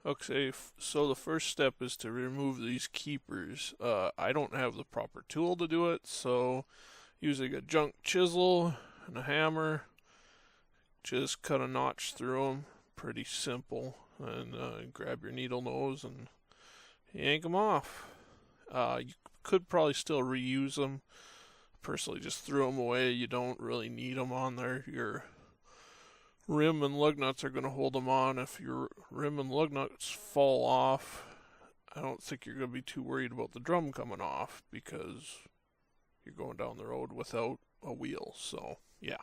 Okay, so the first step is to remove these keepers. I don't have the proper tool to do it, so using a junk chisel and a hammer, just cut a notch through them. Pretty simple. And grab your needle nose and yank them off. You could probably still reuse them. Personally, just threw them away. You don't really need them on there. Your rim and lug nuts are going to hold them on. If your rim and lug nuts fall off, I don't think you're going to be too worried about the drum coming off because you're going down the road without a wheel. So, yeah.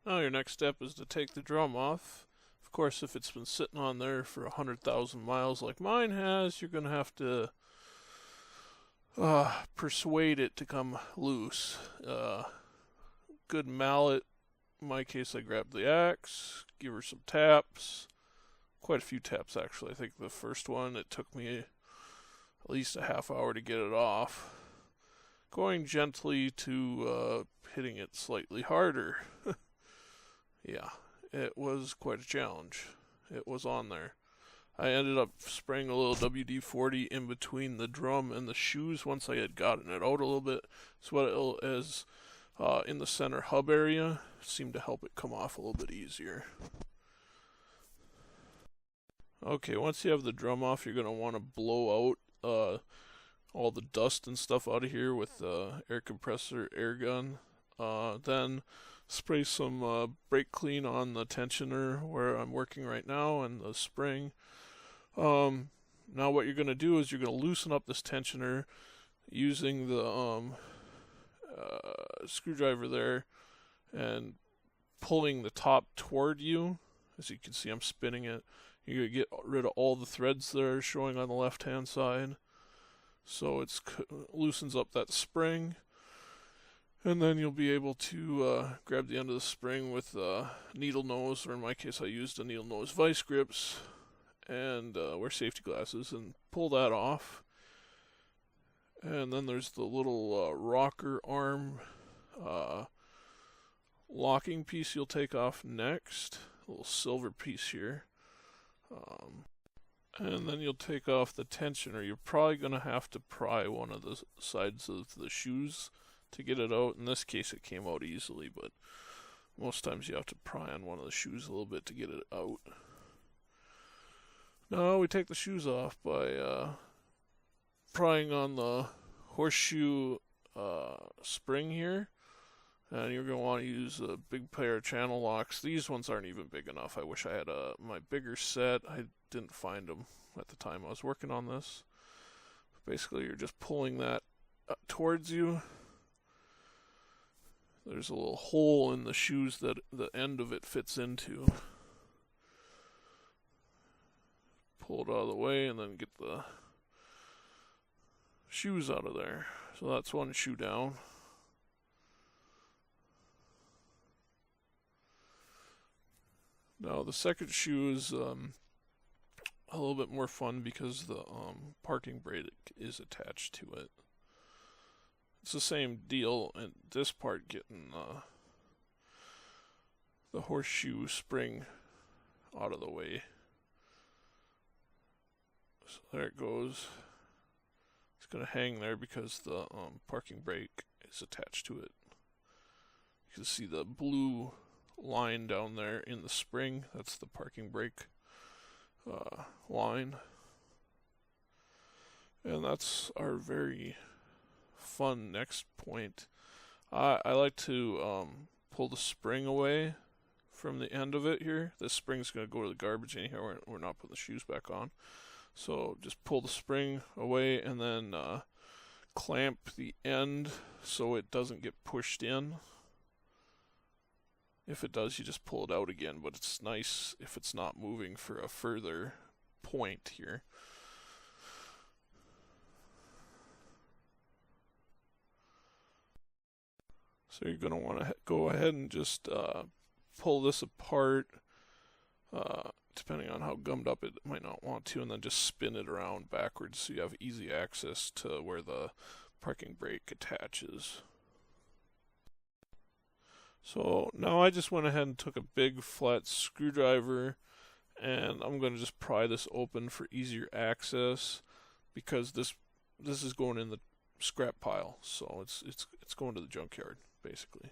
Now your next step is to take the drum off. Of course, if it's been sitting on there for 100,000 miles like mine has, you're going to have to persuade it to come loose. Good mallet. In my case, I grabbed the axe, give her some taps. Quite a few taps, actually. I think the first one, it took me at least a half hour to get it off. Going gently to hitting it slightly harder. Yeah, it was quite a challenge. It was on there. I ended up spraying a little WD-40 in between the drum and the shoes once I had gotten it out a little bit. So it is in the center hub area, seemed to help it come off a little bit easier. Okay, once you have the drum off, you're going to want to blow out all the dust and stuff out of here with the air compressor air gun. Then spray some brake clean on the tensioner where I'm working right now and the spring. Now what you're going to do is you're going to loosen up this tensioner using the screwdriver there and pulling the top toward you. As you can see, I'm spinning it. You're going to get rid of all the threads that are showing on the left hand side. So it loosens up that spring. And then you'll be able to grab the end of the spring with needle nose, or in my case I used a needle nose vice grips, and wear safety glasses and pull that off. And then there's the little rocker arm locking piece you'll take off next, a little silver piece here. And then you'll take off the tensioner. You're probably going to have to pry one of the sides of the shoes to get it out. In this case it came out easily, but most times you have to pry on one of the shoes a little bit to get it out. Now we take the shoes off by prying on the horseshoe spring here, and you're going to want to use a big pair of channel locks. These ones aren't even big enough. I wish I had my bigger set. I didn't find them at the time I was working on this. Basically you're just pulling that towards you. There's a little hole in the shoes that the end of it fits into. Pull it out of the way and then get the shoes out of there. So that's one shoe down. Now the second shoe is a little bit more fun because the parking brake is attached to it. It's the same deal, and this part getting the horseshoe spring out of the way. So there it goes. It's going to hang there because the parking brake is attached to it. You can see the blue line down there in the spring. That's the parking brake line. And that's our very fun next point. I like to pull the spring away from the end of it here. This spring's going to go to the garbage anyhow. We're not putting the shoes back on. So just pull the spring away and then clamp the end so it doesn't get pushed in. If it does, you just pull it out again, but it's nice if it's not moving for a further point here. So you're going to want to go ahead and just pull this apart Depending on how gummed up it might not want to, and then just spin it around backwards so you have easy access to where the parking brake attaches. So now I just went ahead and took a big flat screwdriver, and I'm going to just pry this open for easier access, because this is going in the scrap pile, so it's going to the junkyard basically,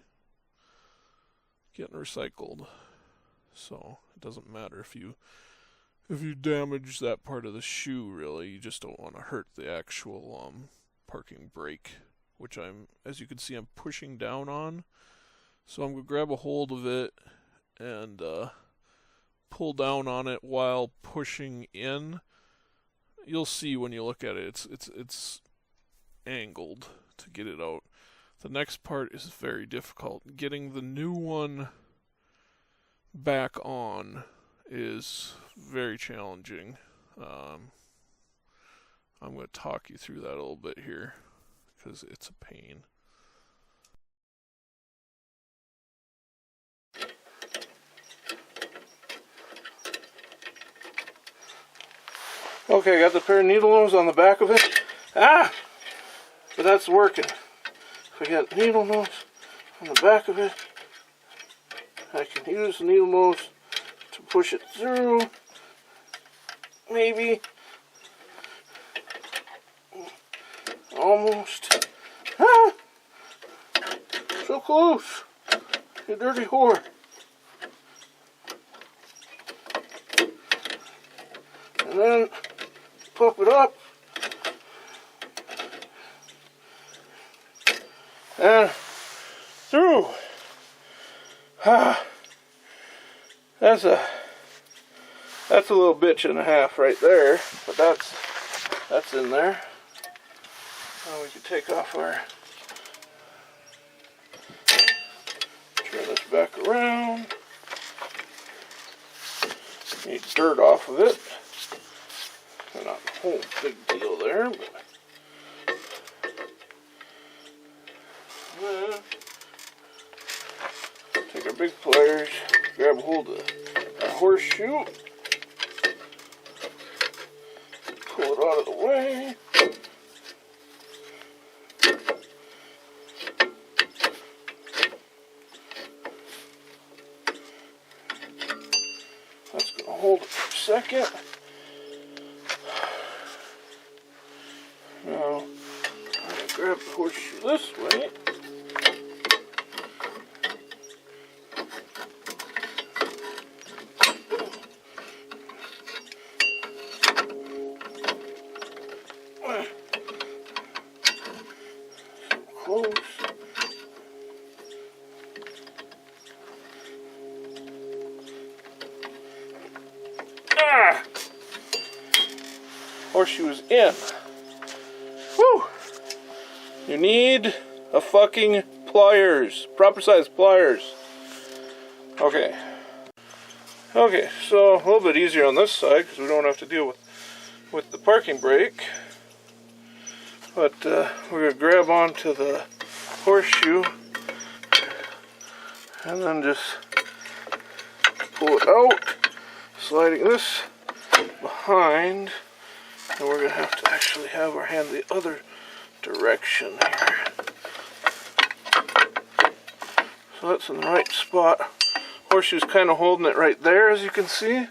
getting recycled. So it doesn't matter if you damage that part of the shoe, really. You just don't want to hurt the actual parking brake, which as you can see, I'm pushing down on. So I'm going to grab a hold of it and pull down on it while pushing in. You'll see when you look at it, it's angled to get it out. The next part is very difficult. Getting the new one back on is very challenging. I'm going to talk you through that a little bit here, because it's a pain. Okay, I got the pair of needle nose on the back of it. But that's working. If I got needle nose on the back of it, I can use the needle nose to push it through. Maybe. Almost. So close. You dirty whore. And then pop it up. And through. That's a little bitch and a half right there, but that's in there. Now we can take off our, turn this back around. Need dirt off of it. Not a whole big deal there, but take our big pliers, grab a hold of a horseshoe, pull it out of the way. That's going to hold it for a second. Now, I'm going to grab the horseshoe this way. Close. Horseshoe is in. Whew. You need a fucking pliers, proper size pliers. Okay. Okay, so a little bit easier on this side because we don't have to deal with the parking brake. But we're going to grab onto the horseshoe and then just pull it out, sliding this behind, and we're going to have to actually have our hand the other direction here. So that's in the right spot. Horseshoe's kind of holding it right there, as you can see,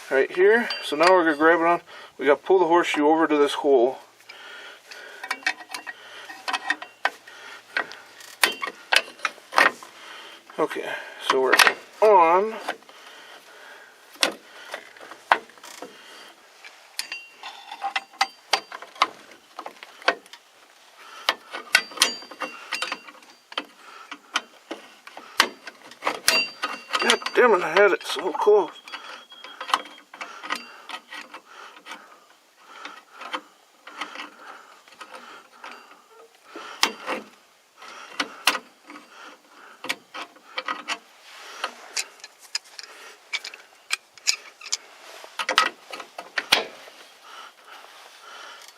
right here. So now we're going to grab it on. We got to pull the horseshoe over to this hole. Okay, so we're on. God damn it, I had it so close.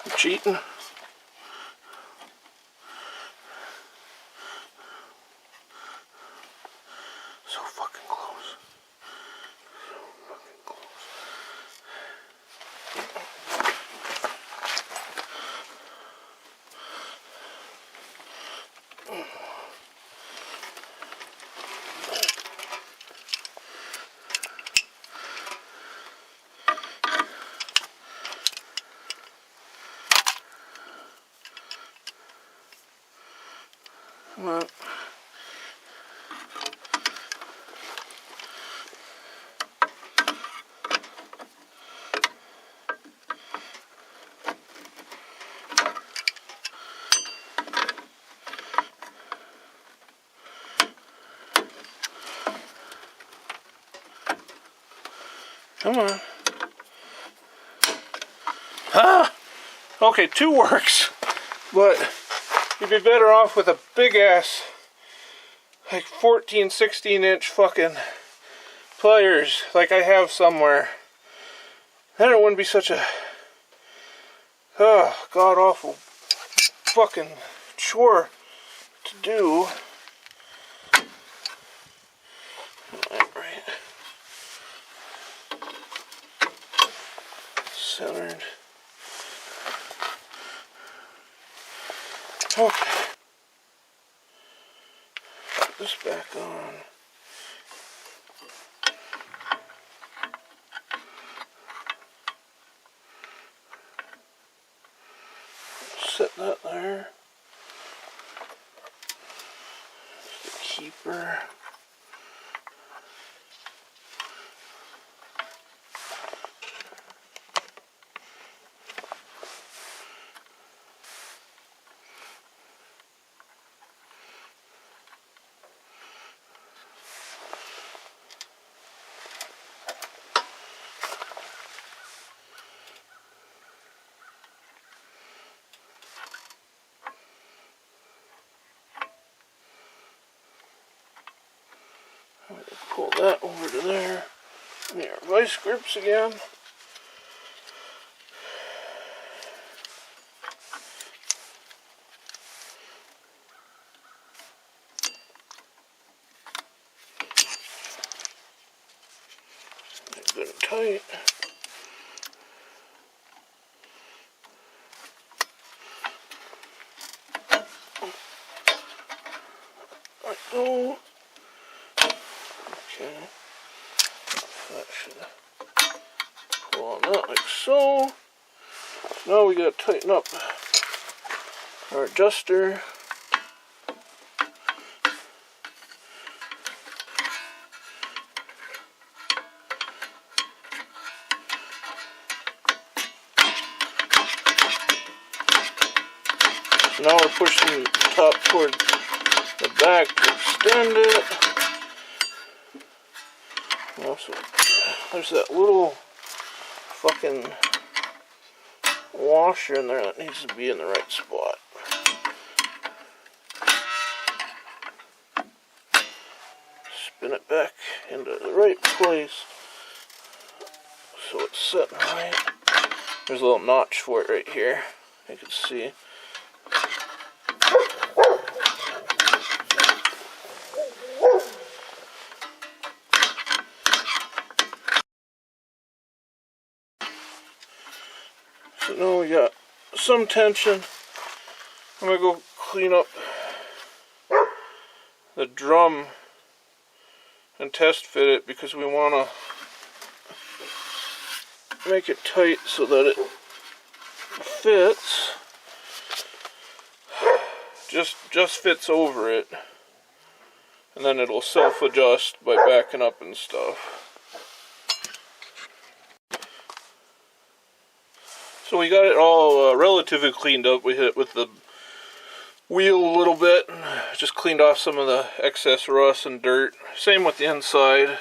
I'm cheating. So fucking close. So fucking Come on. Come on. Ah! Okay, 2 works. But you'd be better off with a big ass, like 14, 16 inch fucking pliers like I have somewhere. Then it wouldn't be such a god awful fucking chore to do. Right. Centered. Okay. Put this back on. Set that there. The keeper. Pull that over to there. And our vice grips again. Good and tight. Like so. Okay. That should pull on that like so. Now we gotta tighten up our adjuster. So now we're pushing the top toward the back to extend it. Also, there's that little fucking washer in there that needs to be in the right spot. Spin it back into the right place so it's sitting right. There's a little notch for it right here, you can see. So now we got some tension. I'm going to go clean up the drum and test fit it because we want to make it tight so that it fits. Just fits over it. And then it'll self-adjust by backing up and stuff. So we got it all relatively cleaned up. We hit it with the wheel a little bit, and just cleaned off some of the excess rust and dirt. Same with the inside,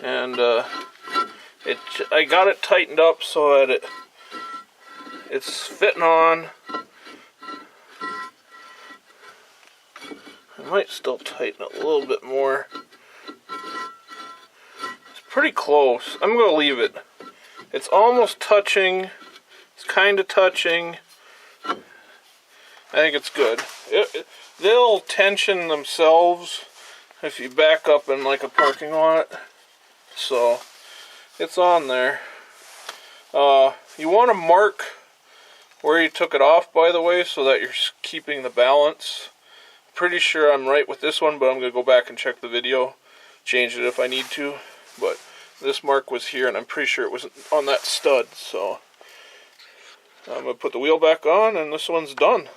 and I got it tightened up so that it's fitting on. I might still tighten it a little bit more. It's pretty close. I'm going to leave it. It's almost touching. It's kind of touching. I think it's good. They'll tension themselves if you back up in like a parking lot. So it's on there. You want to mark where you took it off, by the way, so that you're keeping the balance. Pretty sure I'm right with this one, but I'm going to go back and check the video, change it if I need to. But this mark was here, and I'm pretty sure it was on that stud. So I'm going to put the wheel back on, and this one's done.